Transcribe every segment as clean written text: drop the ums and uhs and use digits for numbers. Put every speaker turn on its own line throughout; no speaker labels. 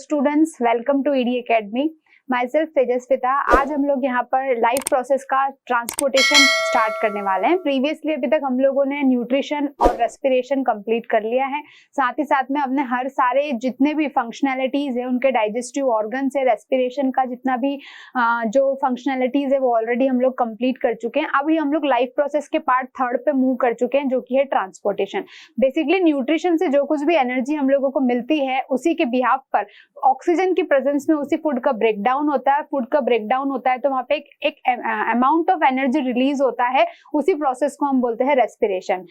Students, welcome to ED academy. Myself Tejaswita. आज हम लोग यहाँ पर लाइफ प्रोसेस का ट्रांसपोर्टेशन स्टार्ट करने वाले हैं। प्रीवियसली अभी तक हम लोगों ने न्यूट्रिशन और रेस्पिरेशन कंप्लीट कर लिया है। साथ ही साथ में हमने हर सारे जितने भी फंक्शनैलिटीज है उनके डाइजेस्टिव ऑर्गन से रेस्पिरेशन का जितना भी जो फंक्शनैलिटीज है वो ऑलरेडी हम लोग कंप्लीट कर चुके हैं। अभी हम लोग लाइफ प्रोसेस के पार्ट 3 पे मूव कर चुके हैं, जो कि है ट्रांसपोर्टेशन। बेसिकली न्यूट्रिशन से जो कुछ भी एनर्जी हम लोगों को मिलती है उसी के बिहाफ पर ऑक्सीजन की प्रेजेंस में उसी फूड का ब्रेकडाउन होता है। फूड का ब्रेकडाउन होता है तो वहां पे एक अमाउंट ऑफ एनर्जी रिलीज होता है। उसी प्रोसेस को हम बोलते हैं रेस्पिरेशन।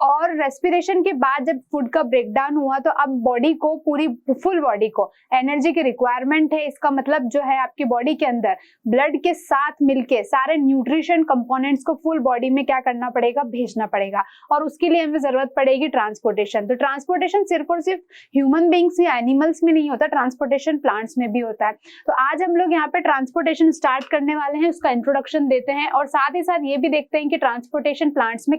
और रेस्पिरेशन के बाद जब फूड का ब्रेकडाउन हुआ तो अब बॉडी को पूरी फुल बॉडी को एनर्जी की रिक्वायरमेंट है। इसका मतलब जो है आपकी बॉडी के अंदर ब्लड के साथ मिलके सारे न्यूट्रिशन कंपोनेंट्स को फुल बॉडी में क्या करना पड़ेगा, भेजना पड़ेगा। और उसके लिए हमें जरूरत पड़ेगी ट्रांसपोर्टेशन। तो ट्रांसपोर्टेशन सिर्फ और सिर्फ ह्यूमन बींग्स या एनिमल्स में नहीं होता, ट्रांसपोर्टेशन प्लांट्स में भी होता है। तो आज हम लोग यहाँ पे ट्रांसपोर्टेशन स्टार्ट करने वाले हैं, उसका इंट्रोडक्शन देते हैं और साथ ही साथ ये भी देखते हैं कि ट्रांसपोर्टेशन प्लांट्स में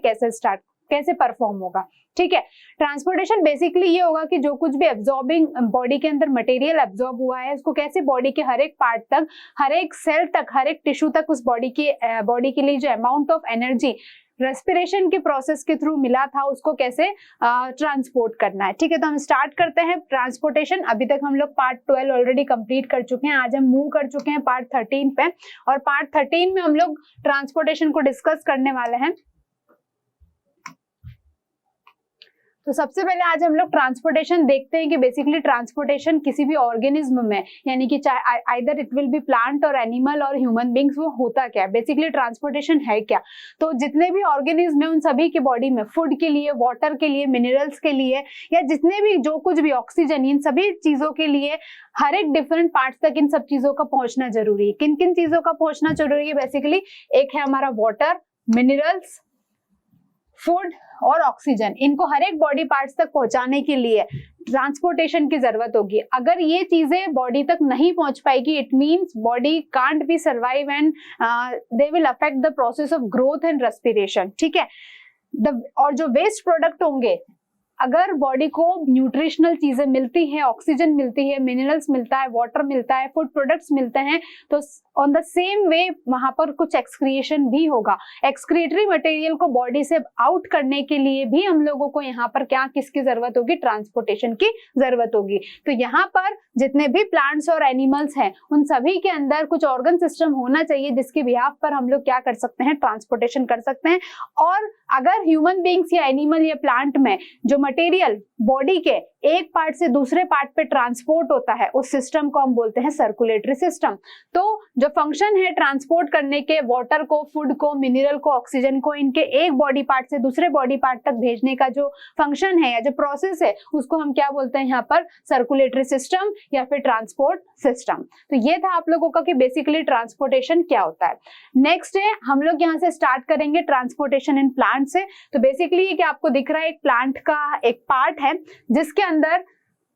कैसे परफॉर्म होगा। ठीक है, ट्रांसपोर्टेशन बेसिकली ये होगा कि जो कुछ भी एब्जॉर्बिंग बॉडी के अंदर मटेरियल एब्जॉर्ब हुआ है उसको कैसे बॉडी के हर एक पार्ट तक, हर एक सेल तक, हर एक टिश्यू तक उस बॉडी के लिए जो अमाउंट ऑफ एनर्जी रेस्पिरेशन के प्रोसेस के थ्रू मिला था उसको कैसे ट्रांसपोर्ट करना है। ठीक है, तो हम स्टार्ट करते हैं ट्रांसपोर्टेशन। अभी तक हम लोग पार्ट 12 ऑलरेडी कंप्लीट कर चुके हैं। आज हम मूव कर चुके हैं पार्ट 13 पे और पार्ट 13 में हम लोग ट्रांसपोर्टेशन को डिस्कस करने वाले हैं। तो सबसे पहले आज हम लोग ट्रांसपोर्टेशन देखते हैं कि बेसिकली ट्रांसपोर्टेशन किसी भी ऑर्गेनिज्म में, यानी कि चाहे either it will be plant और एनिमल और ह्यूमन बींग्स, वो होता क्या है, बेसिकली ट्रांसपोर्टेशन है क्या। तो जितने भी ऑर्गेनिज्म है उन सभी के बॉडी में फूड के लिए, वाटर के लिए, मिनरल्स के लिए या जितने भी जो कुछ भी ऑक्सीजन, इन सभी चीजों के लिए हर एक डिफरेंट पार्ट्स तक इन सब चीजों का पहुंचना जरूरी है। किन किन चीजों का पहुंचना जरूरी है बेसिकली? एक है हमारा वाटर, मिनरल्स, फूड और ऑक्सीजन। इनको हर एक बॉडी पार्ट्स तक पहुंचाने के लिए ट्रांसपोर्टेशन की जरूरत होगी। अगर ये चीजें बॉडी तक नहीं पहुंच पाएगी, it means body can't be survive and they will affect the process of growth and respiration. ठीक है, और जो वेस्ट प्रोडक्ट होंगे, अगर बॉडी को न्यूट्रिशनल चीजें मिलती है, ऑक्सीजन मिलती है, मिनरल्स मिलता है, वाटर मिलता है, फूड प्रोडक्ट्स मिलते हैं, तो ऑन द सेम वे वहां पर कुछ एक्सक्रिएशन भी होगा। एक्सक्रिएटरी मटेरियल को बॉडी से आउट करने के लिए भी हम लोगों को यहाँ पर किसकी जरूरत होगी? ट्रांसपोर्टेशन की जरूरत होगी। तो यहाँ पर जितने भी प्लांट्स और एनिमल्स हैं उन सभी के अंदर कुछ ऑर्गन सिस्टम होना चाहिए जिसके बिहाफ पर हम लोग क्या कर सकते हैं? ट्रांसपोर्टेशन कर सकते हैं। और अगर ह्यूमन बींग्स या एनिमल या प्लांट में जो मटेरियल बॉडी के एक पार्ट से दूसरे पार्ट पे ट्रांसपोर्ट होता है उस सिस्टम को हम बोलते हैं सर्कुलेटरी सिस्टम। तो जो फंक्शन है ट्रांसपोर्ट करने के, वाटर को, फूड को, मिनरल को, ऑक्सीजन को इनके एक बॉडी पार्ट से दूसरे बॉडी पार्ट तक भेजने का जो फंक्शन है या जो प्रोसेस है उसको हम क्या बोलते हैं यहाँ पर? सर्कुलेटरी सिस्टम या फिर ट्रांसपोर्ट सिस्टम। तो ये था आप लोगों का कि बेसिकली ट्रांसपोर्टेशन क्या होता है। नेक्स्ट है हम लोग यहाँ से स्टार्ट करेंगे ट्रांसपोर्टेशन इन प्लांट से। तो बेसिकली ये कि आपको दिख रहा है एक प्लांट का एक पार्ट है जिसके अंदर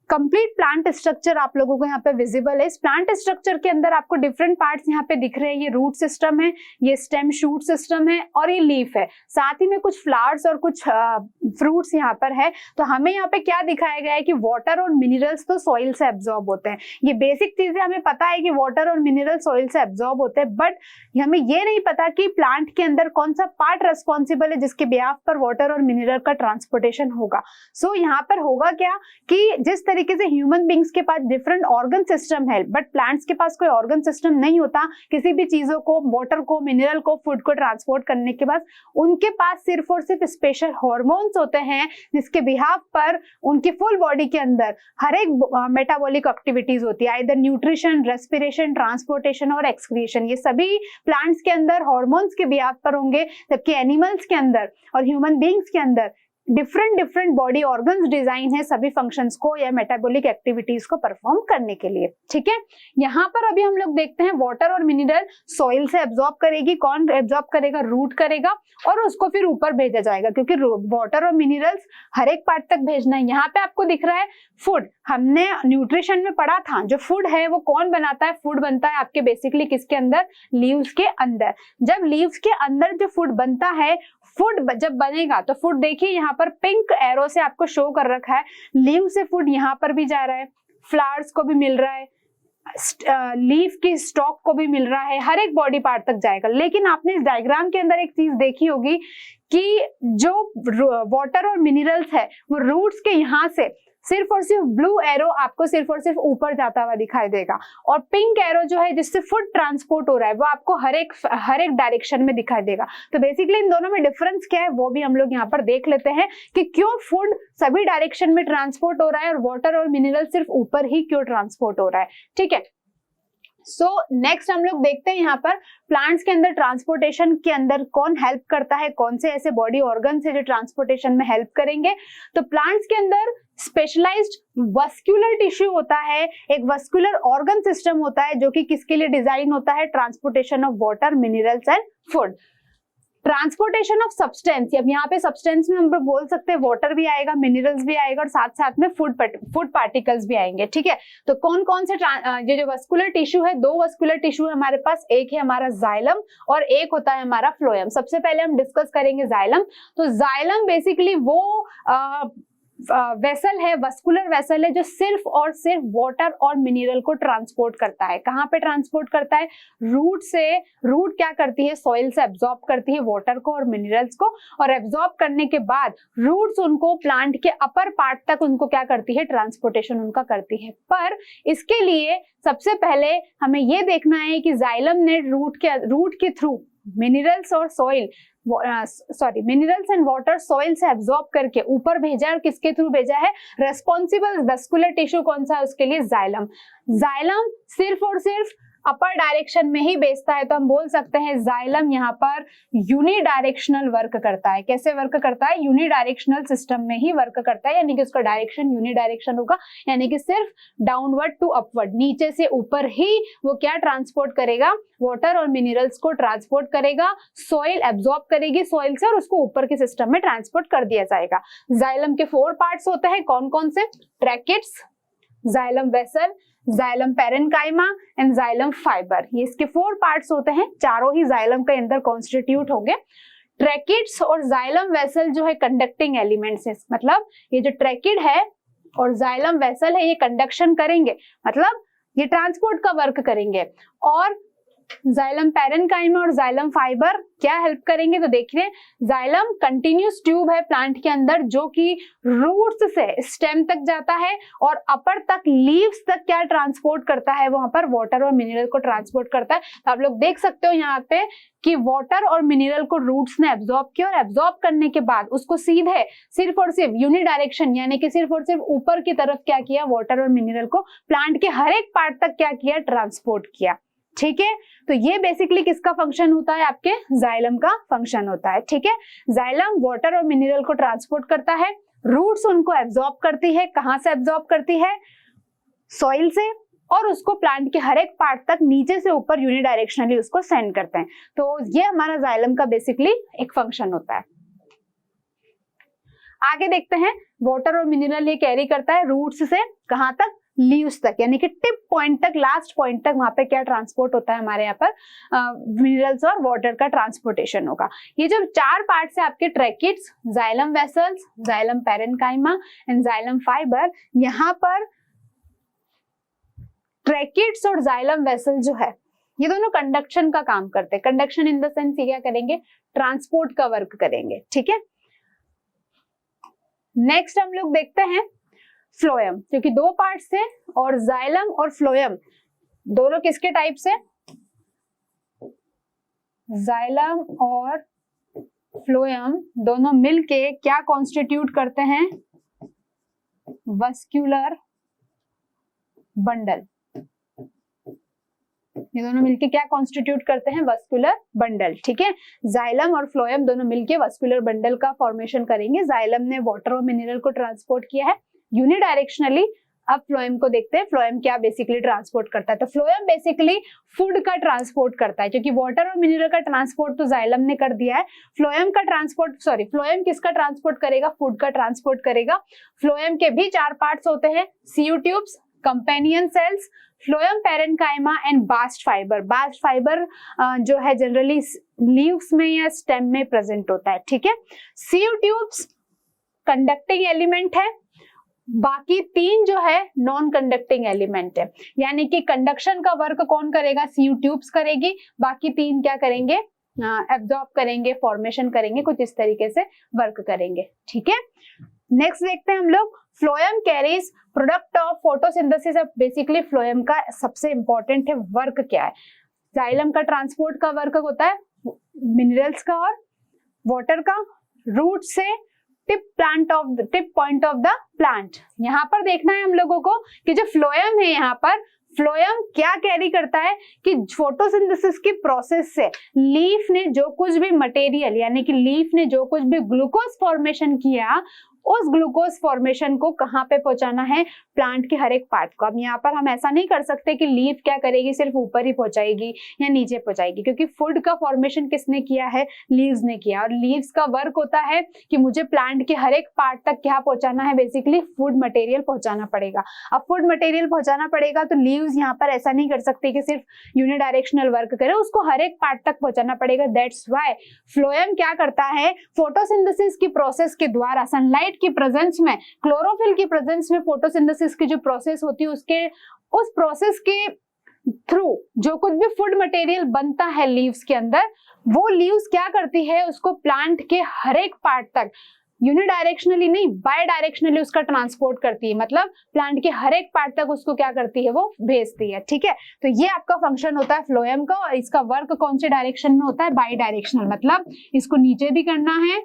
कंप्लीट प्लांट स्ट्रक्चर आप लोगों को यहाँ पे विजिबल है। इस प्लांट स्ट्रक्चर के अंदर आपको डिफरेंट पार्ट्स यहाँ पे दिख रहे हैं। ये रूट सिस्टम है, ये स्टेम शूट सिस्टम है और ये लीफ है। साथ ही में कुछ फ्लावर्स और कुछ फ्रूट्स यहाँ पर है। तो हमें यहाँ पे क्या दिखाया गया है कि वाटर और मिनरल्स तो सॉइल से एब्जॉर्ब होते हैं। ये बेसिक चीजें हमें पता है कि वाटर और मिनरल सॉइल से एब्जॉर्ब होते हैं, बट हमें ये नहीं पता कि प्लांट के अंदर कौन सा पार्ट रेस्पॉन्सिबल है जिसके बिहाफ पर वाटर और मिनरल का ट्रांसपोर्टेशन होगा। सो यहाँ पर होगा क्या कि जिस तरीके से ह्यूमन बींग्स के पास डिफरेंट ऑर्गन सिस्टम है बट प्लांट्स के पास कोई ऑर्गन सिस्टम नहीं होता, किसी भी चीजों को, वाटर को, मिनरल को, फूड को ट्रांसपोर्ट करने के बाद उनके पास सिर्फ और सिर्फ स्पेशल हार्मोन्स होते हैं जिसके बिहाफ पर उनकी फुल बॉडी के अंदर हर एक मेटाबॉलिक एक्टिविटीज होती है, आइदर न्यूट्रिशन, रेस्पिरेशन, ट्रांसपोर्टेशन और एक्सक्रिएशन। ये सभी प्लांट्स के अंदर हार्मोन्स के बिहाफ पर होंगे, जबकि एनिमल्स के अंदर और ह्यूमन बींग्स के अंदर डिफरेंट बॉडी ऑर्गन्स डिजाइन है सभी फंक्शंस को या मेटाबॉलिक एक्टिविटीज को परफॉर्म करने के लिए। ठीक है, यहाँ पर अभी हम लोग देखते हैं वाटर और मिनरल सॉइल से एब्जॉर्ब करेगी। कौन एब्जॉर्ब करेगा? रूट करेगा और उसको फिर ऊपर भेजा जाएगा, क्योंकि वाटर और मिनरल्स हर एक पार्ट तक भेजना है। यहाँ पे आपको दिख रहा है फूड। हमने न्यूट्रिशन में पढ़ा था जो फूड है वो कौन बनाता है? फूड बनता है आपके बेसिकली किसके अंदर? लीव्स के अंदर। जब लीव्स के अंदर जो फूड बनता है, फूड जब बनेगा तो फूड देखिए यहाँ पर पिंक एरो से आपको शो कर रखा है, लीव से फूड यहाँ पर भी जा रहा है, फ्लावर्स को भी मिल रहा है, लीफ की स्टॉक को भी मिल रहा है, हर एक बॉडी पार्ट तक जाएगा। लेकिन आपने इस डायग्राम के अंदर एक चीज देखी होगी कि जो वाटर और मिनरल्स है वो रूट्स के यहाँ से सिर्फ और सिर्फ ब्लू एरो आपको सिर्फ और सिर्फ ऊपर जाता हुआ दिखाई देगा, और पिंक एरो जो है जिससे फूड ट्रांसपोर्ट हो रहा है वो आपको हर एक डायरेक्शन में दिखाई देगा। तो बेसिकली इन दोनों में डिफरेंस क्या है वो भी हम लोग यहाँ पर देख लेते हैं कि क्यों फूड सभी डायरेक्शन में ट्रांसपोर्ट हो रहा है और वाटर और मिनरल सिर्फ ऊपर ही क्यों ट्रांसपोर्ट हो रहा है। ठीक है, सो नेक्स्ट हम लोग देखते हैं यहाँ पर प्लांट्स के अंदर ट्रांसपोर्टेशन के अंदर कौन हेल्प करता है, कौन से ऐसे बॉडी ऑर्गन्स है जो ट्रांसपोर्टेशन में हेल्प करेंगे। तो प्लांट्स के अंदर स्पेशलाइज्ड वस्कुलर टिश्यू होता है, एक वस्कुलर ऑर्गन सिस्टम होता है जो कि किसके लिए डिजाइन होता है, transportation of water, minerals and food. Transportation of substance, अब यहाँ पे सब्सटेंस में हम लोग बोल सकते हैं वाटर भी आएगा, मिनरल्स भी आएगा और साथ साथ में फूड पार्टिकल्स भी आएंगे। ठीक है, तो कौन कौन से ये जो वस्कुलर टिश्यू है, दो वस्कुलर टिश्यू है हमारे पास, एक है हमारा जाइलम और एक होता है हमारा फ्लोएम। सबसे पहले हम डिस्कस करेंगे जाइलम। तो जाइलम बेसिकली वो वेसल है, वस्कुलर वेसल है जो सिर्फ और सिर्फ वाटर और मिनरल को ट्रांसपोर्ट करता है। कहाँ पे ट्रांसपोर्ट करता है, रूट से। रूट क्या करती है, सॉइल से एब्जॉर्ब करती है वाटर को और मिनरल्स को, और एब्जॉर्ब करने के बाद रूट्स उनको प्लांट के अपर पार्ट तक उनको क्या करती है, ट्रांसपोर्टेशन उनका करती है। पर इसके लिए सबसे पहले हमें ये देखना है कि जाइलम ने रूट के थ्रू मिनरल्स और soil minerals and water soil से एब्जॉर्ब करके ऊपर भेजा है, और किसके थ्रू भेजा है, रेस्पॉन्सिबल वस्कुलर टिश्यू कौन सा है उसके लिए, जाइलम। जाइलम सिर्फ और सिर्फ अपर डायरेक्शन में ही भेजता है, तो हम बोल सकते हैं जाइलम यहाँ पर यूनिडायरेक्शनल वर्क करता है। कैसे वर्क करता है, यूनिडायरेक्शनल सिस्टम में ही वर्क करता है, यानी कि उसका डायरेक्शन यूनिडायरेक्शन होगा, यानी कि सिर्फ डाउनवर्ड टू अपवर्ड, नीचे से ऊपर ही वो क्या ट्रांसपोर्ट करेगा, वाटर और मिनरल्स को ट्रांसपोर्ट करेगा, सॉइल एब्जॉर्ब करेगी सॉइल से और उसको ऊपर के सिस्टम में ट्रांसपोर्ट कर दिया जाएगा। जाइलम के 4 पार्ट्स होते हैं, कौन कौन से, tracheids, xylem vessel, xylem parenchyma and xylem fibre, ये इसके 4 पार्ट्स होते हैं, चारों ही जाइलम के अंदर कॉन्स्टिट्यूट हो गए। ट्रैकिड्स और जाइलम वेसल जो है कंडक्टिंग एलिमेंट्स है, मतलब ये जो ट्रैकिड है और जाइलम वेसल है ये कंडक्शन करेंगे, मतलब ये ट्रांसपोर्ट का वर्क करेंगे। और जाइलम पैरेन्काइमा और जाइलम फाइबर क्या हेल्प करेंगे, तो देखिए जाइलम कंटिन्यूस ट्यूब है प्लांट के अंदर जो कि रूट्स से स्टेम तक जाता है और अपर तक लीव्स तक क्या ट्रांसपोर्ट करता है, वहां पर वाटर और मिनरल को ट्रांसपोर्ट करता है। तो आप लोग देख सकते हो यहाँ पे कि वाटर और मिनरल को रूट्स ने एब्जॉर्ब किया और एब्जॉर्ब करने के बाद उसको सीधे सिर्फ और सिर्फ यूनिडायरेक्शन यानी कि सिर्फ और सिर्फ ऊपर की तरफ क्या किया, वाटर और मिनरल को प्लांट के हर एक पार्ट तक क्या किया, ट्रांसपोर्ट किया। ठीक है, तो ये बेसिकली किसका फंक्शन होता है, आपके जाइलम का फंक्शन होता है। ठीक है, जाइलम वाटर और मिनरल को ट्रांसपोर्ट करता है, रूट्स उनको एब्जॉर्ब करती है, कहां से एब्जॉर्ब करती है, सॉइल से, और उसको प्लांट के हर एक पार्ट तक नीचे से ऊपर यूनिडायरेक्शनली उसको सेंड करते हैं। तो ये हमारा जाइलम का बेसिकली एक फंक्शन होता है। आगे देखते हैं, वाटर और मिनरल ये कैरी करता है रूट्स से कहां तक, लीव्स तक, यानी कि टिप पॉइंट तक, लास्ट पॉइंट तक वहां पे क्या ट्रांसपोर्ट होता है, हमारे यहाँ पर मिनरल्स और वाटर का ट्रांसपोर्टेशन होगा। ये जो 4 पार्ट्स है आपके tracheids, xylem vessels, xylem parenchyma and xylem fibre, यहाँ पर ट्रैकिड्स और जाइलम वेसल जो है ये दोनों कंडक्शन का काम करते हैं। कंडक्शन इन द सेंस ये क्या करेंगे, ट्रांसपोर्ट का वर्क करेंगे। ठीक है, नेक्स्ट हम लोग देखते हैं फ्लोएम, क्योंकि 2 पार्ट्स थे और जाइलम और फ्लोएम दोनों किसके टाइप से, जाइलम और फ्लोएम दोनों मिलके क्या कॉन्स्टिट्यूट करते हैं, वस्कुलर बंडल। ये दोनों मिलके क्या कॉन्स्टिट्यूट करते हैं, वस्कुलर बंडल। ठीक है, जाइलम और फ्लोएम दोनों मिलके वस्कुलर बंडल का फॉर्मेशन करेंगे। जाइलम ने वाटर और मिनरल को ट्रांसपोर्ट किया है यूनिडायरेक्शनली। अब फ्लोएम को देखते हैं, फ्लोएम क्या बेसिकली ट्रांसपोर्ट करता है। तो फ्लोएम बेसिकली फूड का ट्रांसपोर्ट करता है, क्योंकि वाटर और मिनरल का ट्रांसपोर्ट तो जाइलम ने कर दिया है। फ्लोएम किसका ट्रांसपोर्ट करेगा, फूड का ट्रांसपोर्ट करेगा। फ्लोएम के भी 4 पार्ट्स होते हैं, sieve tubes, companion cells, phloem parenchyma and bast fibre. Bast fibre जो है जनरली लीव्स में या स्टेम में प्रेजेंट होता है। ठीक है, सीयू ट्यूब्स कंडक्टिंग एलिमेंट है, बाकी 3 जो है नॉन कंडक्टिंग एलिमेंट है, यानी कि कंडक्शन का वर्क कौन करेगा, सीयू ट्यूब्स करेगी, बाकी 3 क्या करेंगे, एब्जॉर्ब करेंगे, फॉर्मेशन करेंगे, कुछ इस तरीके से वर्क करेंगे। ठीक है, नेक्स्ट देखते हैं हम लोग, phloem carries product of photosynthesis. अब बेसिकली फ्लोएम का सबसे इंपॉर्टेंट है वर्क क्या है, जाइलम का ट्रांसपोर्ट का वर्क होता है, मिनरल्स का और वाटर का, रूट से tip point of the plant. यहाँ पर देखना है हम लोगों को कि जो फ्लोएम है, यहाँ पर फ्लोएम क्या कैरी करता है कि फोटोसिंथेसिस की प्रोसेस से लीफ ने जो कुछ भी मटेरियल, यानी कि लीफ ने जो कुछ भी ग्लूकोज फॉर्मेशन किया, उस ग्लूकोज फॉर्मेशन को कहाँ पे पहुंचाना है, प्लांट के हर एक पार्ट को। अब यहाँ पर हम ऐसा नहीं कर सकते कि लीफ क्या करेगी, सिर्फ ऊपर ही पहुंचाएगी या नीचे पहुंचाएगी, क्योंकि फूड का फॉर्मेशन किसने किया है, लीव्स ने किया, और लीव्स का वर्क होता है कि मुझे प्लांट के हर एक पार्ट तक क्या पहुंचाना है, बेसिकली फूड मटेरियल पहुंचाना पड़ेगा। अब फूड मटेरियल पहुंचाना पड़ेगा तो लीव्स यहाँ पर ऐसा नहीं कर सकते कि सिर्फ यूनिडायरेक्शनल वर्क करे, उसको हर एक पार्ट तक पहुंचाना पड़ेगा। दैट्स व्हाई फ्लोएम क्या करता है, फोटोसिंथेसिस की प्रोसेस के द्वारा सनलाइट की प्रेजेंस में, क्लोरोफिल की प्रेजेंस में फोटोसिंथेसिस की जो प्रोसेस होती है उसके उस प्रोसेस के थ्रू जो कुछ भी फूड मटेरियल बनता है लीव्स के अंदर, वो लीव्स क्या करती है, उसको प्लांट के हर एक पार्ट तक यूनिडायरेक्शनली नहीं, बाय डायरेक्शनली उसका ट्रांसपोर्ट करती है, मतलब प्लांट के हर एक पार्ट तक उसको क्या करती है, वो भेजती है। ठीक है, तो ये आपका फंक्शन होता है फ्लोएम का, और इसका वर्क कौन से डायरेक्शन में होता है, बाय डायरेक्शनल, मतलब इसको नीचे भी करना है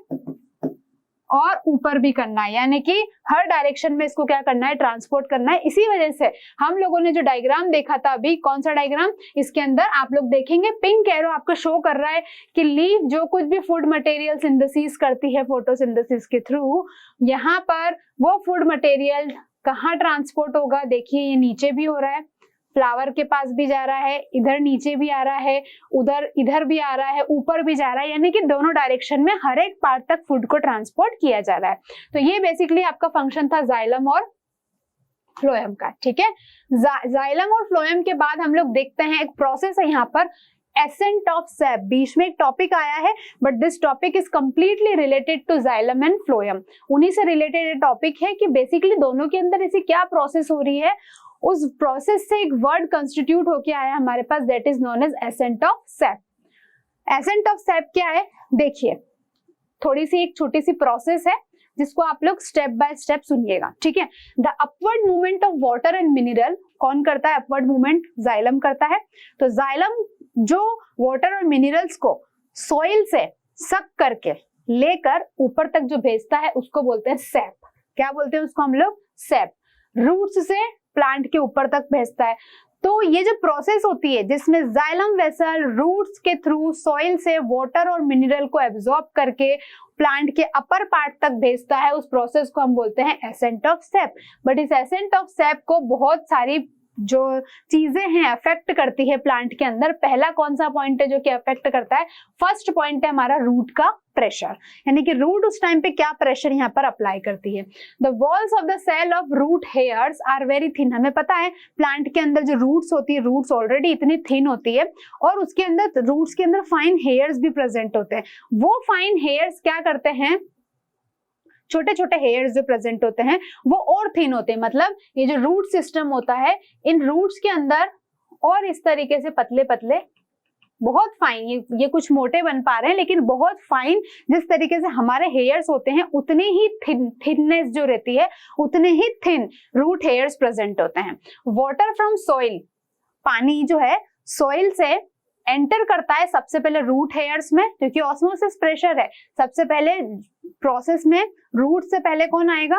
और ऊपर भी करना है, यानी कि हर डायरेक्शन में इसको क्या करना है, ट्रांसपोर्ट करना है। इसी वजह से हम लोगों ने जो डायग्राम देखा था अभी, कौन सा डायग्राम, इसके अंदर आप लोग देखेंगे पिंक एरो आपको शो कर रहा है कि लीफ जो कुछ भी फूड मटेरियल सिंथेसिस करती है फोटोसिंथेसिस के थ्रू, यहाँ पर वो फूड मटेरियल कहाँ ट्रांसपोर्ट होगा, देखिए ये नीचे भी हो रहा है, फ्लावर के पास भी जा रहा है, इधर नीचे भी आ रहा है, उधर इधर भी आ रहा है, ऊपर भी जा रहा है, यानी कि दोनों डायरेक्शन में हर एक पार्ट तक फूड को ट्रांसपोर्ट किया जा रहा है। तो ये बेसिकली आपका फंक्शन था जाइलम और फ्लोएम का। ठीक है, जाइलम और फ्लोएम के बाद हम लोग देखते हैं एक प्रोसेस है यहाँ पर, एसेंट ऑफ सेप। बीच में एक टॉपिक आया है, but this topic is completely related to xylem and phloem. उन्हीं से रिलेटेड टॉपिक है कि बेसिकली दोनों के अंदर ऐसी क्या प्रोसेस हो रही है, उस प्रोसेस से एक वर्ड कंस्टिट्यूट होके आया हमारे पास, that is known as ascent of sap. Ascent of sap क्या है, देखिए थोड़ी सी एक छोटी सी प्रोसेस है जिसको आप लोग स्टेप बाय स्टेप सुनिएगा। ठीक है, the upward movement of water and mineral, कौन करता है अपवर्ड मूवमेंट, जाइलम करता है। तो जाइलम जो वाटर और मिनरल्स को सॉइल से सक करके लेकर ऊपर तक जो भेजता है उसको बोलते हैं सेप। क्या बोलते हैं उसको हम लोग, सेप। रूट्स से प्लांट के ऊपर तक भेजता है। तो ये जो प्रोसेस होती है जिसमें जाइलम वेसल रूट्स के थ्रू सॉइल से वाटर और मिनरल को एब्जॉर्ब करके प्लांट के अपर पार्ट तक भेजता है, उस प्रोसेस को हम बोलते हैं एसेंट ऑफ सेप। बट इस एसेंट ऑफ सेप को बहुत सारी जो चीजें हैं अफेक्ट करती है प्लांट के अंदर। पहला कौन सा पॉइंट है जो कि अफेक्ट करता है, फर्स्ट पॉइंट है हमारा रूट का प्रेशर, यानी कि रूट उस टाइम पे क्या प्रेशर यहाँ पर अप्लाई करती है। The walls of the cell of root hairs are very thin. हमें पता है प्लांट के अंदर जो रूट्स होती है, रूट्स ऑलरेडी इतनी थिन होती है और उसके अंदर रूट्स के अंदर फाइन हेयर्स भी प्रेजेंट होते हैं। वो फाइन हेयर्स क्या करते हैं, छोटे छोटे हेयर्स जो प्रेजेंट होते हैं वो और थिन होते हैं, मतलब ये जो रूट सिस्टम होता है, इन रूट्स के अंदर और इस तरीके से पतले पतले बहुत फाइन, ये कुछ मोटे बन पा रहे हैं लेकिन बहुत फाइन, जिस तरीके से हमारे हेयर्स होते हैं उतनी ही थिननेस जो रहती है उतने ही थिन रूट हेयर्स प्रेजेंट होते हैं। वाटर फ्रॉम सॉइल, पानी जो है सॉइल से एंटर करता है सबसे पहले रूट हेयर्स में, क्योंकि ऑस्मोसिस प्रेशर है। सबसे पहले प्रोसेस में रूट से पहले कौन आएगा,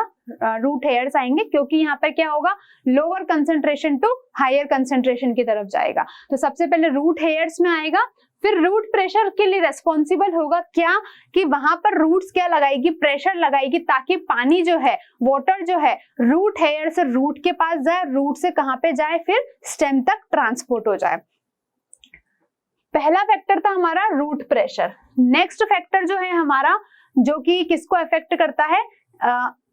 रूट हेयर्स आएंगे, क्योंकि यहाँ पर क्या होगा, lower concentration to higher concentration की तरफ जाएगा। तो सबसे पहले रूट हेयर्स में आएगा, फिर रूट प्रेशर के लिए रेस्पॉन्सिबल होगा क्या, कि वहां पर रूट्स क्या लगाएगी, प्रेशर लगाएगी, ताकि पानी जो है, वाटर जो है, रूट हेयर से रूट के पास जाए, रूट से कहाँ पे जाए, फिर स्टेम तक ट्रांसपोर्ट हो जाए। पहला फैक्टर था हमारा रूट प्रेशर। नेक्स्ट फैक्टर जो है हमारा, जो कि किसको अफेक्ट करता है,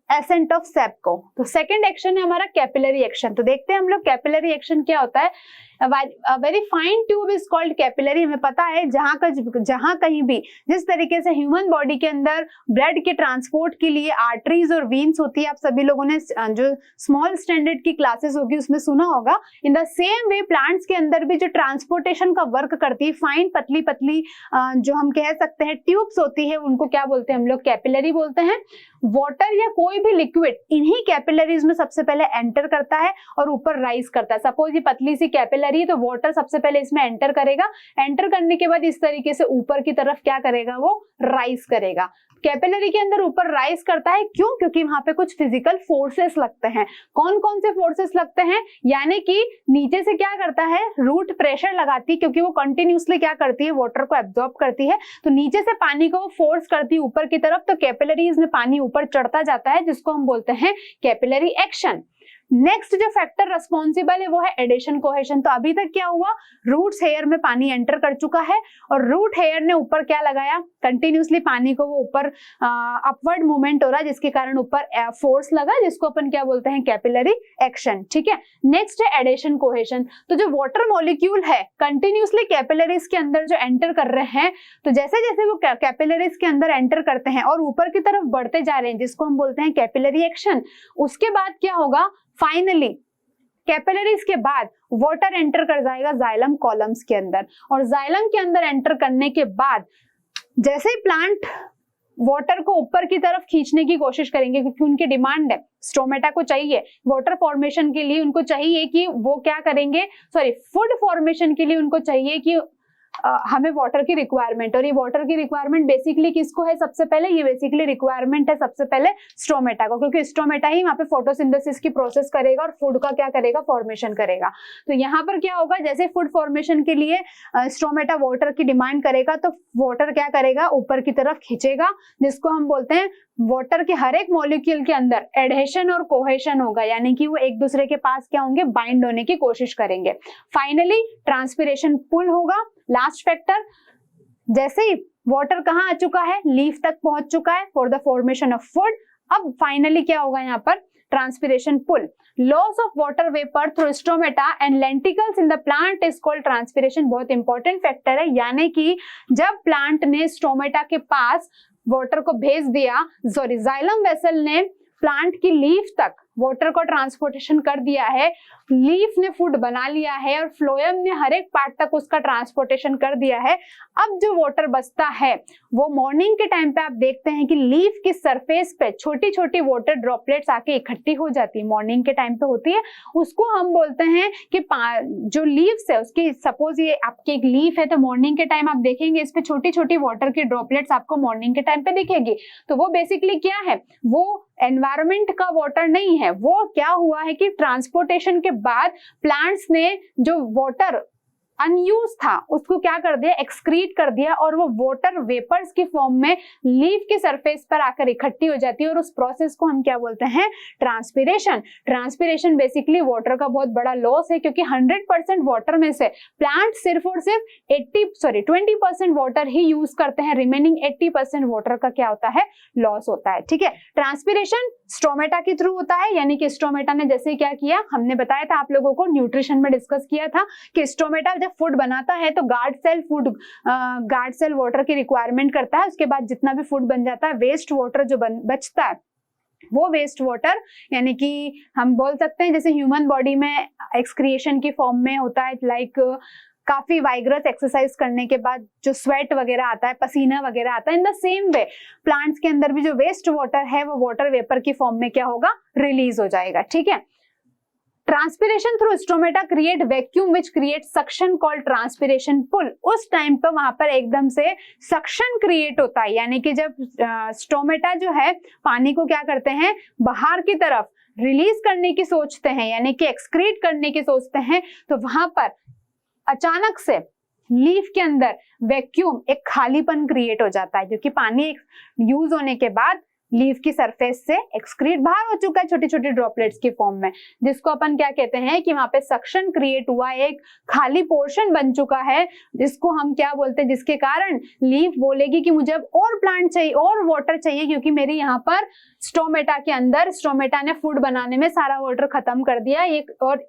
एसेंट ऑफ सेप को। तो सेकंड एक्शन है हमारा कैपिलरी एक्शन। तो देखते हैं हम लोग कैपिलरी एक्शन क्या होता है। Very fine tube is called capillary. हमें पता है जहां कहीं भी जिस तरीके से ह्यूमन बॉडी के अंदर ब्लड के ट्रांसपोर्ट के लिए आर्टरीज और वीन्स होती है, आप सभी लोगों ने जो स्मॉल स्टैंडर्ड की क्लासेस होगी उसमें सुना होगा। In the same way plants के अंदर भी जो ट्रांसपोर्टेशन का वर्क करती है, फाइन पतली पतली जो हम कह सकते हैं ट्यूब्स होती है, उनको क्या बोलते हैं हम लोग? कैपिलरी बोलते हैं। वाटर या कोई भी लिक्विड इन्हीं कैपिलरीज में सबसे पहले एंटर करता है और ऊपर राइज करता है। सपोज ये पतली सी कैपिलरी है तो वाटर सबसे पहले इसमें एंटर करेगा, एंटर करने के बाद इस तरीके से ऊपर की तरफ क्या करेगा? वो राइज करेगा। कैपिलरी के अंदर ऊपर राइज करता है, क्यों? क्योंकि वहां पे कुछ फिजिकल फोर्सेस लगते हैं। कौन कौन से फोर्सेस लगते हैं? यानी कि नीचे से क्या करता है? रूट प्रेशर लगाती है, क्योंकि वो कंटिन्यूसली क्या करती है? वाटर को एब्जॉर्ब करती है। तो नीचे से पानी को फोर्स करती है ऊपर की तरफ, तो कैपिलरीज में पानी ऊपर चढ़ता जाता है, जिसको हम बोलते हैं कैपिलरी एक्शन। नेक्स्ट जो फैक्टर रिस्पॉन्सिबल है वो है एडेशन कोहेशन। तो अभी तक क्या हुआ? रूट्स हेयर में पानी एंटर कर चुका है और रूट हेयर ने ऊपर क्या लगाया? कंटिन्यूसली पानी को वो ऊपर अपवर्ड मूवमेंट हो रहा है, जिसके कारण ऊपर फोर्स लगा, जिसको अपन क्या बोलते हैं? Capillary action. ठीक है। नेक्स्ट है एडेशन कोहेशन। तो जो वाटर मॉलिक्यूल है कंटिन्यूसली कैपिलरीज के अंदर जो एंटर कर रहे हैं, तो जैसे जैसे वो कैपिलरीज के अंदर एंटर करते हैं और ऊपर की तरफ बढ़ते जा रहे हैं, जिसको हम बोलते हैं कैपिलरी एक्शन, उसके बाद क्या होगा? फाइनली कैपिलरीज के बाद वाटर एंटर कर जाएगा जाइलम कॉलम्स के अंदर, और जाइलम के अंदर एंटर करने के बाद जैसे ही प्लांट वाटर को ऊपर की तरफ खींचने की कोशिश करेंगे, क्योंकि उनकी डिमांड है, स्टोमेटा को चाहिए वाटर फॉर्मेशन के लिए, उनको चाहिए कि वो क्या करेंगे? फूड फॉर्मेशन के लिए उनको चाहिए कि हमें वाटर की रिक्वायरमेंट, और ये वाटर की रिक्वायरमेंट बेसिकली किसको है? सबसे पहले ये बेसिकली रिक्वायरमेंट है सबसे पहले स्टोमेटा को, क्योंकि स्टोमेटा ही वहां पे फोटोसिंथेसिस की प्रोसेस करेगा और फूड का क्या करेगा? फॉर्मेशन करेगा। तो यहाँ पर क्या होगा? जैसे फूड फॉर्मेशन के लिए स्टोमेटा वाटर की डिमांड करेगा, तो वाटर क्या करेगा? ऊपर की तरफ खींचेगा, जिसको हम बोलते हैं वाटर के हर एक मॉलिक्यूल के अंदर एडहेशन और कोहेशन होगा, यानी कि वो एक दूसरे के पास क्या होंगे? बाइंड होने की कोशिश करेंगे। फाइनली ट्रांसपिरेशन पुल होगा। लास्ट फैक्टर, जैसे ही वाटर कहाँ आ चुका है? लीफ तक पहुंच चुका है for the formation of food. अब फाइनली क्या होगा यहाँ पर? Transpiration pull. Loss of water vapour through stomata and lenticels in the plant is called transpiration. बहुत इंपॉर्टेंट फैक्टर है, यानी कि जब प्लांट ने स्टोमेटा के पास वाटर को भेज दिया, जाइलम वेसल ने प्लांट की लीफ तक वाटर को ट्रांसपोर्टेशन कर दिया है, लीफ ने फूड बना लिया है और फ्लोएम ने हर एक पार्ट तक उसका ट्रांसपोर्टेशन कर दिया है। अब जो वाटर बचता है वो मॉर्निंग के टाइम पे आप देखते हैं कि लीफ की सरफेस पे छोटी छोटी वाटर ड्रॉपलेट्स आके इकट्ठी हो जाती है, मॉर्निंग के टाइम पे होती है। उसको हम बोलते हैं कि जो लीव्स है उसकी, सपोज ये आपकी एक लीफ है, तो मॉर्निंग के टाइम आप देखेंगे इस पे छोटी छोटी वाटर की ड्रॉपलेट्स आपको मॉर्निंग के टाइम पे दिखेगी। तो वो बेसिकली क्या है? वो एनवायरमेंट का वाटर नहीं है, वो क्या हुआ है कि ट्रांसपोर्टेशन के बाद प्लांट्स ने जो वाटर अनयूज था उसको क्या कर दिया? एक्सक्रीट कर दिया, और वो वाटर वेपर्स की फॉर्म में लीफ की सरफेस पर आकर इकट्ठी हो जाती है, और उस प्रोसेस को हम क्या बोलते हैं? ट्रांसपिरेशन। ट्रांसपिरेशन बेसिकली वाटर का बहुत बड़ा लॉस है, क्योंकि 100% वाटर में से प्लांट सिर्फ और सिर्फ 20% वाटर ही यूज करते हैं, रिमेनिंग 80% वाटर का क्या होता है? लॉस होता है। ठीक है। ट्रांसपिरेशन स्टोमेटा के थ्रू होता है, यानी कि स्टोमेटा ने जैसे क्या किया, हमने बताया था आप लोगों को, न्यूट्रिशन में डिस्कस किया था कि स्टोमेटा जब फूड बनाता है तो गार्ड सेल वाटर की रिक्वायरमेंट करता है। उसके बाद जितना भी फूड बन जाता है, वेस्ट वाटर जो बचता है, वो वेस्ट वाटर, यानी कि हम बोल सकते हैं जैसे ह्यूमन बॉडी में एक्सक्रिएशन की फॉर्म में होता है, लाइक काफी वाइग्रस एक्सरसाइज करने के बाद जो स्वेट वगैरह आता है, पसीना वगैरह आता है, in the same way plants के अंदर भी जो वेस्ट वाटर है वो वाटर वेपर की फॉर्म में क्या होगा? रिलीज हो जाएगा। ठीक है। Transpiration through stomata create vacuum which create suction called transpiration pull. उस टाइम पर वहां पर एकदम से सक्शन क्रिएट होता है, यानी कि जब स्टोमेटा जो है पानी को क्या करते हैं? बाहर की तरफ रिलीज करने की सोचते हैं, यानी कि एक्सक्रीट करने की सोचते हैं, तो वहां पर अचानक से लीफ के अंदर वैक्यूम, एक खालीपन क्रिएट हो जाता है, क्योंकि पानी यूज होने के बाद लीफ की सरफेस से एक्सक्रीट बाहर हो चुका है छोटी छोटी ड्रॉपलेट्स की फॉर्म में, जिसको अपन क्या कहते हैं कि वहां पे सक्शन क्रिएट हुआ, एक खाली पोर्शन बन चुका है, जिसको हम क्या बोलते हैं? जिसके कारण लीफ बोलेगी कि मुझे अब और प्लांट चाहिए, और वाटर चाहिए, क्योंकि मेरी यहाँ पर स्टोमेटा के अंदर, स्टोमेटा ने फूड बनाने में सारा वाटर खत्म कर दिया। और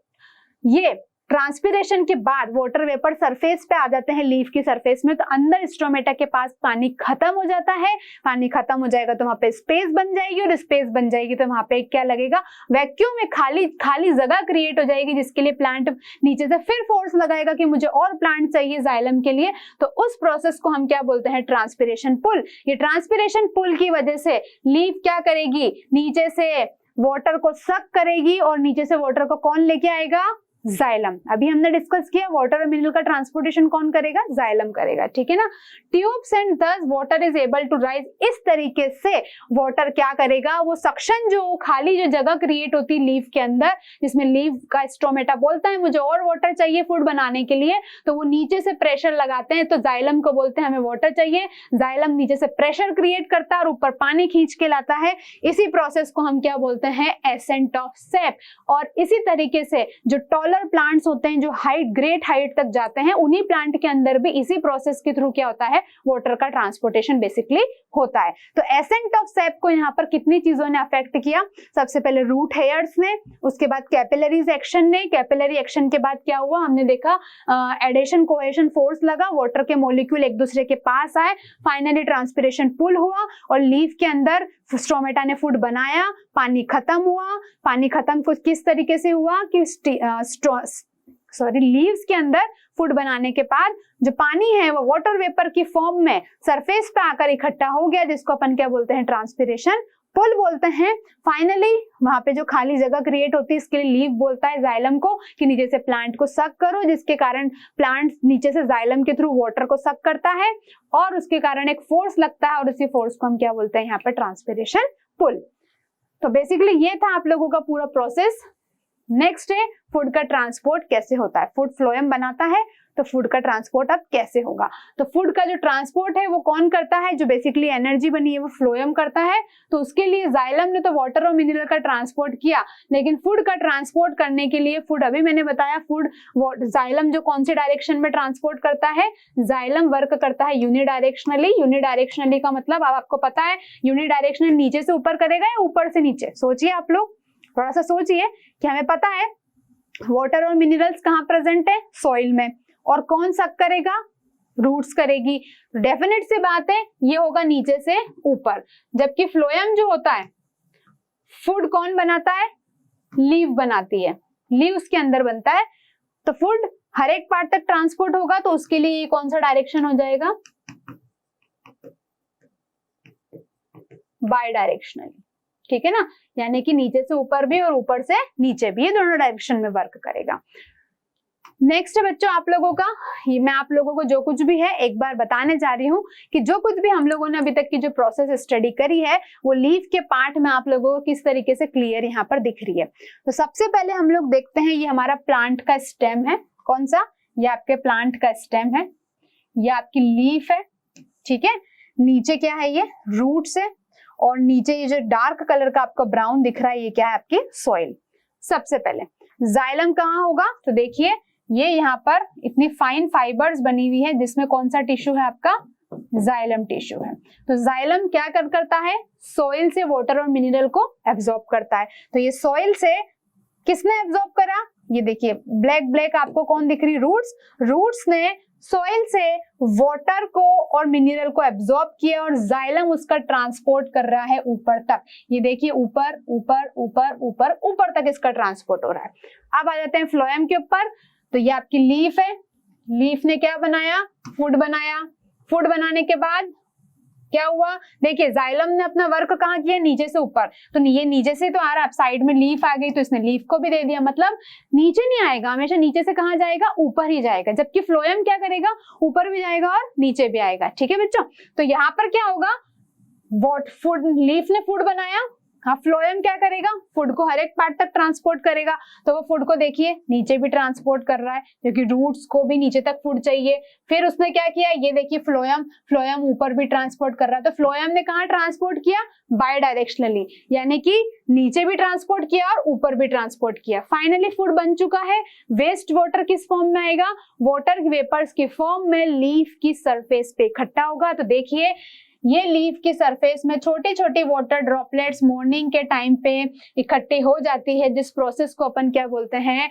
ये ट्रांसपिरेशन के बाद वाटर वेपर सरफेस पे आ जाते हैं लीफ की सरफेस में, तो अंदर स्ट्रोमेटा के पास पानी खत्म हो जाता है। पानी खत्म हो जाएगा तो वहां पे स्पेस बन जाएगी, और स्पेस बन जाएगी तो वहां पे क्या लगेगा, वैक्यूम में खाली जगह क्रिएट हो जाएगी, जिसके लिए प्लांट नीचे से फिर फोर्स लगाएगा कि मुझे और प्लांट चाहिए जाइलम के लिए। तो उस प्रोसेस को हम क्या बोलते हैं, ट्रांसपिरेशन पुल। ये ट्रांसपिरेशन पुल की वजह से लीफ क्या करेगी, नीचे से वाटर को सक करेगी, और नीचे से वाटर को कौन लेके आएगा, जाइलम। अभी हमने डिस्कस किया वाटर और मिनरल का ट्रांसपोर्टेशन कौन करेगा, जाइलम करेगा, ठीक है ना। Tubes and this water is able to rise. इस तरीके से वाटर क्या करेगा, वो सक्शन जो खाली जो जगह क्रिएट होती है लीफ के अंदर, जिसमें लीफ का स्ट्रोमेटा बोलता है मुझे और वाटर चाहिए फूड बनाने के लिए, तो वो नीचे से प्रेशर लगाते हैं, तो जाइलम को बोलते हैं हमें वाटर चाहिए। जाइलम नीचे से प्रेशर क्रिएट करता है और ऊपर पानी खींच के लाता है। इसी प्रोसेस को हम क्या बोलते हैं, एसेंट ऑफ सेप। और इसी तरीके से जो टॉलर प्लांट्स होते हैं जो ग्रेट हाइट तक जाते हैं, उन्हीं प्लांट के अंदर भी इसी प्रोसेस के थ्रू क्या होता है, वाटर का ट्रांसपोर्टेशन बेसिकली होता है। तो एसेंट ऑफ सेप को यहाँ पर कितनी चीजों ने अफेक्ट किया, सबसे पहले रूट हेयर्स ने, उसके बाद कैपिलरीज एक्शन ने। कैपिलरी एक्शन के बाद क्या हुआ, हमने देखा एडेशन कोहेशन फोर्स लगा, वाटर के मॉलिक्यूल एक दूसरे के पास आए, फाइनली ट्रांसपिरेशन पुल हुआ, और लीफ के अंदर स्ट्रोमेटा ने फूड बनाया, पानी खत्म हुआ। पानी खत्म कुछ किस तरीके से हुआ कि लीव्स के अंदर फूड बनाने के बाद जो पानी है वो वाटर वेपर की फॉर्म में सरफेस पे आकर इकट्ठा हो गया, जिसको अपन क्या बोलते हैं, ट्रांसपिरेशन पुल बोलते हैं। फाइनली वहां पे जो खाली जगह क्रिएट होती है, इसके लिए लीफ बोलता है जाइलम को कि नीचे से प्लांट को सक करो, जिसके कारण प्लांट नीचे से जाइलम के थ्रू वाटर को सक करता है, और उसके कारण एक फोर्स लगता है, और उसी फोर्स को हम क्या बोलते हैं यहाँ पर, ट्रांसपिरेशन पुल। तो बेसिकली ये था आप लोगों का पूरा प्रोसेस। नेक्स्ट है फूड का ट्रांसपोर्ट कैसे होता है। फूड फ्लोएम बनाता है, तो फूड का ट्रांसपोर्ट अब कैसे होगा। तो फूड का जो ट्रांसपोर्ट है वो कौन करता है, जो बेसिकली एनर्जी बनी है वो फ्लोएम करता है। तो उसके लिए जाइलम ने तो वाटर और मिनरल का ट्रांसपोर्ट किया, लेकिन फूड का ट्रांसपोर्ट करने के लिए फूड, अभी मैंने बताया फूड जाइलम जो कौन से डायरेक्शन में ट्रांसपोर्ट करता है, जाइलम वर्क करता है यूनिडायरेक्शनली। यूनिडायरेक्शनली का मतलब अब आपको पता है, यूनिडायरेक्शनल नीचे से ऊपर करेगा या ऊपर से नीचे। सोचिए आप लोग, थोड़ा सा सोचिए कि हमें पता है वाटर और मिनरल्स कहाँ प्रेजेंट है, सॉइल में, और कौन सक करेगा, रूट्स करेगी। डेफिनेट सी बात है ये होगा नीचे से ऊपर। जबकि फ्लोएम जो होता है, फूड कौन बनाता है, लीफ बनाती है, लीव उसके अंदर बनता है। तो फूड हर एक पार्ट तक ट्रांसपोर्ट होगा, तो उसके लिए कौन सा डायरेक्शन हो जाएगा, बाय डायरेक्शनली, ठीक है ना। यानी कि नीचे से ऊपर भी और ऊपर से नीचे भी, ये दोनों डायरेक्शन में वर्क करेगा। नेक्स्ट है बच्चों आप लोगों का, मैं आप लोगों को जो कुछ भी है एक बार बताने जा रही हूँ कि जो कुछ भी हम लोगों ने अभी तक की जो प्रोसेस स्टडी करी है वो लीफ के पार्ट में आप लोगों को किस तरीके से क्लियर यहाँ पर दिख रही है। तो सबसे पहले हम लोग देखते हैं, ये हमारा प्लांट का स्टेम है, कौन सा, ये आपके प्लांट का स्टेम है, ये आपकी लीफ है, ठीक है। नीचे क्या है, ये रूट्स है, और नीचे ये जो डार्क कलर का आपको ब्राउन दिख रहा है, ये क्या है, आपकी सॉइल। सबसे पहले जाइलम कहाँ होगा, तो देखिए ये यहाँ पर इतनी फाइन फाइबर्स बनी हुई है, जिसमें कौन सा टिश्यू है आपका, जाइलम टिश्यू है। तो जाइलम क्या करता है, सॉइल से वाटर और मिनरल को एब्जॉर्ब करता है। तो ये सॉइल से किसने एब्जॉर्ब करा, ये देखिए ब्लैक ब्लैक आपको कौन दिख रही, रूट्स। रूट्स ने सॉइल से वाटर को और मिनरल को एब्जॉर्ब किया, और जाइलम उसका ट्रांसपोर्ट कर रहा है ऊपर तक। ये देखिए ऊपर ऊपर ऊपर ऊपर ऊपर तक इसका ट्रांसपोर्ट हो रहा है। अब आ जाते हैं फ्लोएम के ऊपर। तो ये आपकी लीफ है, लीफ ने क्या बनाया, फूड बनाया। फूड बनाने के बाद क्या हुआ, देखिए जाइलम ने अपना वर्क कहाँ किया, नीचे से ऊपर। तो ये नीचे से तो आ रहा है, साइड में लीफ आ गई तो इसने लीफ को भी दे दिया, मतलब नीचे नहीं आएगा, हमेशा नीचे से कहाँ जाएगा, ऊपर ही जाएगा। जबकि फ्लोएम क्या करेगा, ऊपर भी जाएगा और नीचे भी आएगा, ठीक है बच्चों। तो यहाँ पर क्या होगा, फूड, लीफ ने फूड बनाया, हाँ फ्लोएम क्या करेगा, फूड को हर एक पार्ट तक ट्रांसपोर्ट करेगा। तो वो फूड को देखिए नीचे भी ट्रांसपोर्ट कर रहा है, क्योंकि रूट्स को भी नीचे तक फूड चाहिए। फिर उसने क्या किया, ये देखिए फ्लोएम ऊपर भी ट्रांसपोर्ट कर रहा है। तो फ्लोएम ने कहाँ ट्रांसपोर्ट किया, बाय डायरेक्शनली, यानी कि नीचे भी ट्रांसपोर्ट किया और ऊपर भी ट्रांसपोर्ट किया। फाइनली फूड बन चुका है। वेस्ट वाटर किस फॉर्म में आएगा, वाटर वेपर्स की फॉर्म में लीफ की सरफेस पे इकट्ठा होगा। तो देखिए ये लीफ की सरफेस में छोटी छोटी वाटर ड्रॉपलेट्स मॉर्निंग के टाइम पे इकट्ठी हो जाती है, जिस प्रोसेस को अपन क्या बोलते हैं,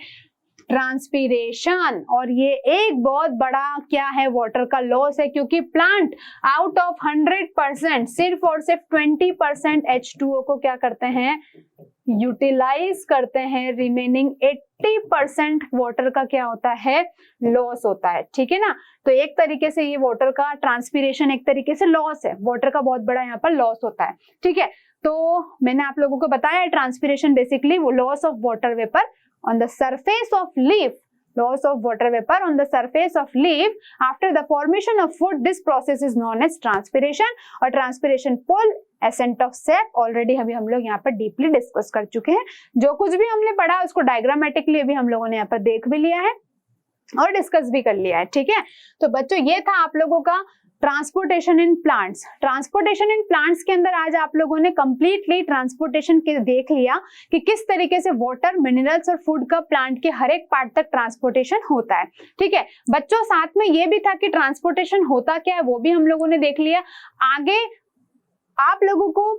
ट्रांसपीरेशन। और ये एक बहुत बड़ा क्या है, वाटर का लॉस है, क्योंकि प्लांट आउट ऑफ 100% सिर्फ और सिर्फ 20% H2O को क्या करते हैं, यूटिलाइज करते हैं। रिमेनिंग 80% वाटर का क्या होता है, लॉस होता है। ठीक है ना, तो एक तरीके से ये वाटर का ट्रांसपीरेशन एक तरीके से लॉस है, वाटर का बहुत बड़ा यहाँ पर लॉस होता है। ठीक है, तो मैंने आप लोगों को बताया ट्रांसपीरेशन बेसिकली वो loss of water vapour on the surface of leaf, loss of water vapor on the surface of leaf after the formation of food. This process is known as transpiration और transpiration pull ascent of sap already अभी हम लोग यहाँ पर deeply discuss कर चुके हैं। जो कुछ भी हमने पढ़ा उसको डायग्रामेटिकली अभी हम लोगों ने यहाँ पर देख भी लिया है और डिस्कस भी कर लिया है। ठीक है, तो बच्चों ये था आप लोगों का transportation in plants. Transportation in plants के अंदर आज आप लोगों ने कंप्लीटली ट्रांसपोर्टेशन के देख लिया कि किस तरीके से वाटर, मिनरल्स और फूड का प्लांट के हर एक पार्ट तक ट्रांसपोर्टेशन होता है। ठीक है बच्चों, साथ में ये भी था कि ट्रांसपोर्टेशन होता क्या है वो भी हम लोगों ने देख लिया। आगे आप लोगों को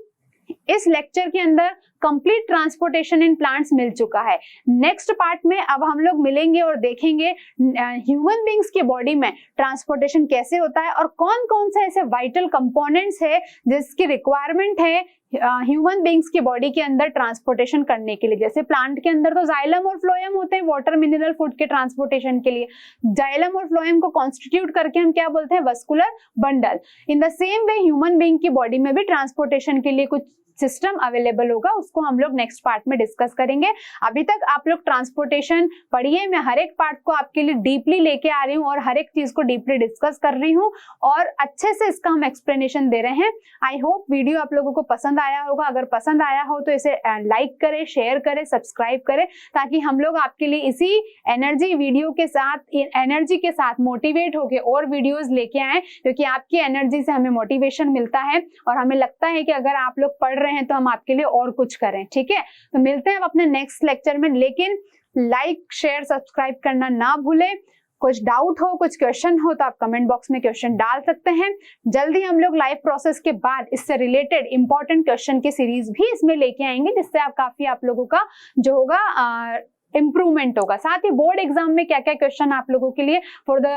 इस लेक्चर के अंदर कंप्लीट ट्रांसपोर्टेशन इन प्लांट्स मिल चुका है। नेक्स्ट पार्ट में अब हम लोग मिलेंगे और देखेंगे ह्यूमन बींग्स की बॉडी में ट्रांसपोर्टेशन कैसे होता है और कौन कौन से ऐसे वाइटल कंपोनेंट्स है जिसकी रिक्वायरमेंट है ह्यूमन बींग्स की बॉडी के अंदर ट्रांसपोर्टेशन करने के लिए। जैसे प्लांट के अंदर तो जाइलम और फ्लोएम होते हैं वाटर, मिनरल, फूड के ट्रांसपोर्टेशन के लिए। जाइलम और फ्लोएम को कॉन्स्टिट्यूट करके हम क्या बोलते हैं, vascular bundle. In the same way human being की बॉडी में भी ट्रांसपोर्टेशन के लिए कुछ सिस्टम अवेलेबल होगा, उसको हम लोग नेक्स्ट पार्ट में डिस्कस करेंगे। अभी तक आप लोग ट्रांसपोर्टेशन पढ़िए, मैं हर एक पार्ट को आपके लिए डीपली लेके आ रही हूँ और हर एक चीज को डीपली डिस्कस कर रही हूँ और अच्छे से इसका हम एक्सप्लेनेशन दे रहे हैं। आई होप वीडियो आप लोगों को पसंद आया होगा। अगर पसंद आया हो तो इसे लाइक करें, शेयर करें, सब्सक्राइब करें, ताकि हम लोग आपके लिए इसी एनर्जी वीडियो के साथ, एनर्जी के साथ मोटिवेट होके और वीडियोज लेके आए, क्योंकि आपकी एनर्जी से हमें मोटिवेशन मिलता है और हमें लगता है कि अगर आप लोग पढ़ रहे हैं तो हम आपके लिए और कुछ करें। ठीक है, तो मिलते हैं अब अपने नेक्स्ट लेक्चर में, लेकिन लाइक, शेयर, सब्सक्राइब करना ना भूलें। कुछ डाउट हो, कुछ क्वेश्चन हो तो आप कमेंट बॉक्स में क्वेश्चन डाल सकते हैं। जल्दी हम लोग लाइफ प्रोसेस के बाद इससे रिलेटेड इंपॉर्टेंट क्वेश्चन की सीरीज भी इसमें लेके आएंगे, जिससे आप लोगों का जो होगा इंप्रूवमेंट होगा। साथ ही बोर्ड एग्जाम में क्या क्या क्वेश्चन आप लोगों के लिए फॉर द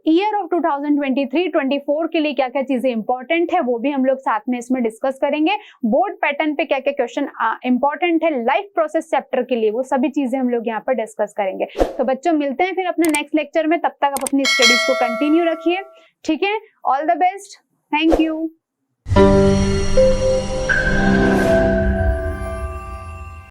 ईयर ऑफ 2023-24 के लिए क्या क्या चीजें इंपॉर्टेंट है वो भी हम लोग साथ में इसमें डिस्कस करेंगे। बोर्ड पैटर्न पे क्या क्या क्वेश्चन इंपॉर्टेंट है लाइफ प्रोसेस चैप्टर के लिए, वो सभी चीजें हम लोग यहाँ पर डिस्कस करेंगे। तो बच्चों मिलते हैं फिर अपने नेक्स्ट लेक्चर में, तब तक आप अपनी स्टडीज को कंटिन्यू रखिए। ठीक है, all the best, thank you.